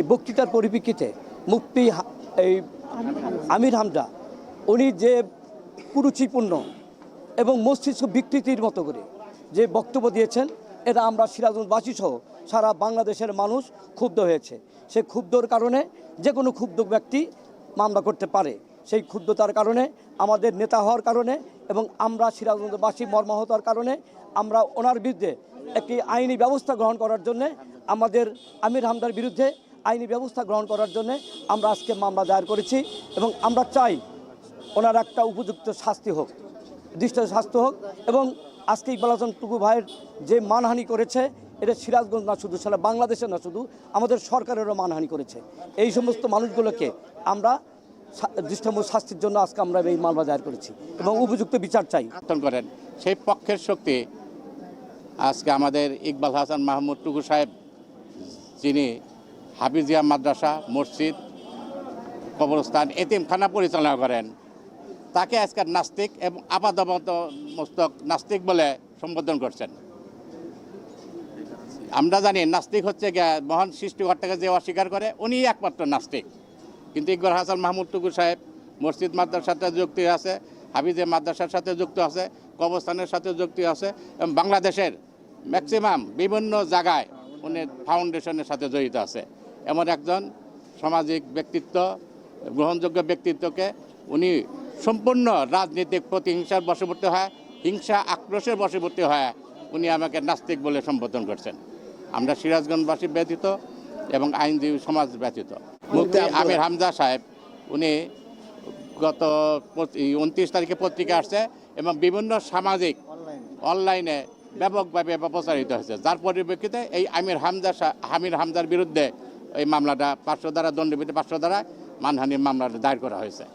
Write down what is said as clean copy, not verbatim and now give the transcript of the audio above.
এই বক্তৃতার পরিপ্রেক্ষিতে মুফতি এই আমির হামজা উনি যে কুরুচিপূর্ণ এবং মস্তিষ্ক বিকৃতির মতো করে যে বক্তব্য দিয়েছেন, এটা আমরা সিরাজগঞ্জবাসী সহ সারা বাংলাদেশের মানুষ ক্ষুব্ধ হয়েছে। সেই ক্ষুব্ধর কারণে যে কোনো ক্ষুব্ধ ব্যক্তি মামলা করতে পারে। সেই ক্ষুব্ধতার কারণে, আমাদের নেতা হওয়ার কারণে এবং আমরা সিরাজগঞ্জবাসী মর্মাহতার কারণে আমরা ওনার বিরুদ্ধে একটি আইনি ব্যবস্থা গ্রহণ করার জন্যে, আমাদের আমির হামজার বিরুদ্ধে আইনি ব্যবস্থা গ্রহণ করার জন্যে আমরা আজকে মামলা দায়ের করেছি এবং আমরা চাই ওনার একটা উপযুক্ত শাস্তি হোক, দৃষ্ট শাস্তি হোক। এবং আজকে ইকবাল হাসান টুকু ভাইয়ের যে মানহানি করেছে, এটা সিরাজগঞ্জ না শুধু, সারা বাংলাদেশে না শুধু, আমাদের সরকারেরও মানহানি করেছে। এই সমস্ত মানুষগুলোকে আমরা দৃষ্টান্ত শাস্তির জন্য আজকে আমরা এই মামলা দায়ের করেছি এবং উপযুক্ত বিচার চাই করেন। সেই পক্ষের শক্তি আজকে আমাদের ইকবাল হাসান মাহমুদ টুকু সাহেব, যিনি হাফিজিয়া মাদ্রাসা, মসজিদ, কবরস্থান, এতিমখানা পরিচালনা করেন, তাকে আজকের নাস্তিক এবং আপাতমস্তক নাস্তিক বলে সম্বোধন করছেন। আমরা জানি নাস্তিক হচ্ছে মহান সৃষ্টিকর্তাকে যে অস্বীকার করে, উনি একমাত্র নাস্তিক। কিন্তু ইকবাল হাসান মাহমুদ টুকু সাহেব মসজিদ মাদ্রাসার সাথে যুক্ত আছে, হাফিজে মাদ্রাসার সাথে যুক্ত আছে, কবরস্থানের সাথে যুক্ত আছে এবং বাংলাদেশের ম্যাক্সিমাম বিভিন্ন জায়গায় উনি ফাউন্ডেশনের সাথে জড়িত আছে। এমন একজন সামাজিক ব্যক্তিত্ব, গ্রহণযোগ্য ব্যক্তিত্বকে উনি সম্পূর্ণ রাজনৈতিক প্রতিহিংসার বশবর্তী হয়, হিংসা আক্রোশের বশবর্তী হয় উনি আমাকে নাস্তিক বলে সম্বোধন করছেন। আমরা সিরাজগঞ্জবাসী ব্যতীত এবং আইনজীবী সমাজ ব্যতীত। মুফতি আমির হামজা সাহেব উনি গত 29 তারিখে পত্রিকা আসছে এবং বিভিন্ন সামাজিক অনলাইনে ব্যাপকভাবে প্রচারিত হয়েছে, যার পরিপ্রেক্ষিতে এই আমির হামজার বিরুদ্ধে এই মামলাটা 500 ধারা দণ্ডবিধি 500 ধারা মানহানির মামলাটা দায়ের করা হয়েছে।